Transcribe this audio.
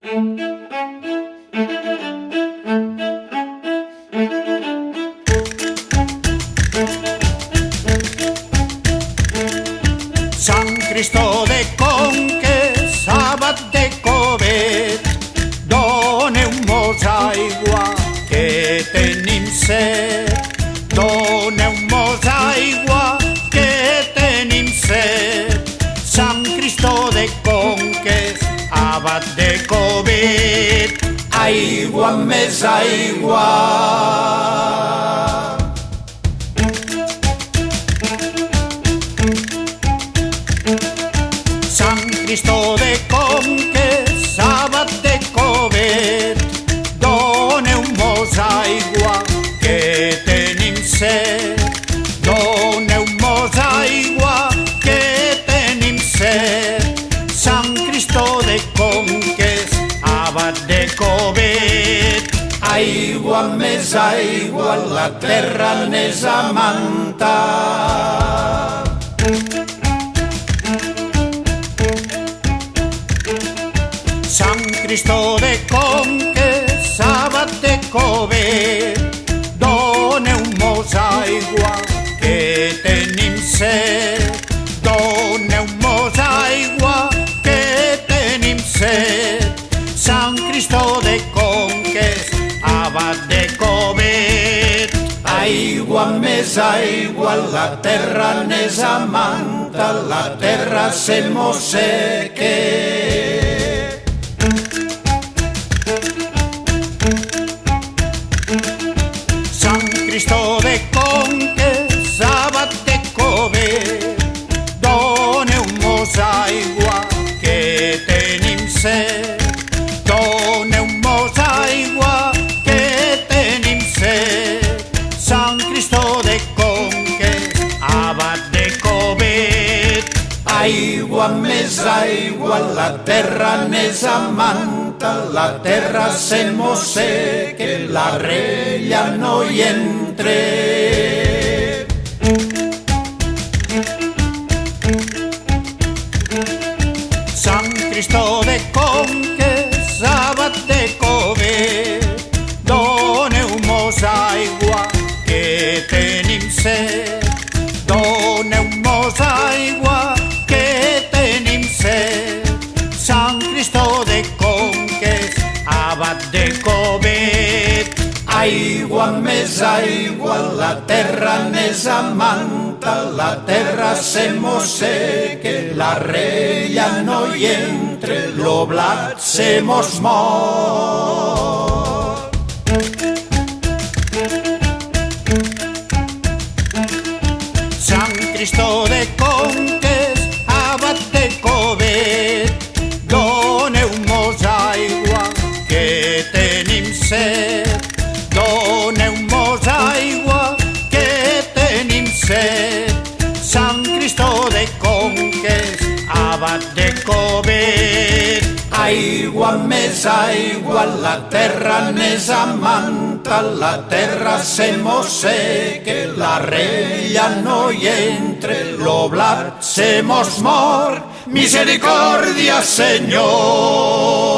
Sant Cristó de Conques, abat de Covet, doneu-mos aigua que tenim set. Doneu-mos aigua que tenim set. Sant Cristó de Conques, abat de Covet, aigua més aigua. Sant Cristó de Conques, abat de Covet, doneu-mos aigua que tenim set. Doneu-mos aigua que tenim set. Sant Cristó de Conques, abat de Covet, aigua més aigua, la terra n'és amanta. Sant Cristó de Conques, abat de Covet, doneu-mos aigua que tenim set. Doneu-mos aigua que tenim set. Sant Cristó de Conques, abat de Covet, aigua més aigua, la terra n'és amanta, la terra se mosseque. Sant Cristó de Conques, abat de Covet, doneu-mos aigua que tenim set. Doneu-mos aigua que tenim set. Sant Cristó de Conques, abat de Covet, aigua més aigua, la terra n'és amanta, la terra se mosseque, la rella no hi entre. Sant Cristó de Conques, abat de Covet, doneu-mos aigua que tenim set. Doneu-mos aigua que tenim set. Sant Cristó de Conques, abat de Covet, aigua més aigua, la terra n'és amanta, la terra se mosseque, la rella no hi entre, lo blat se mos mor. Sant Cristó de Conques, abat de Covet, doneu-mos aigua que tenim set. Doneu-mos aigua que tenim set. Sant Cristó de Conques, abat de Covet, aigua més aigua, la terra n'és amanta, la terra se mosseque, la rella no hi entre, lo blat se mos mor. Misericòrdia, Senyor.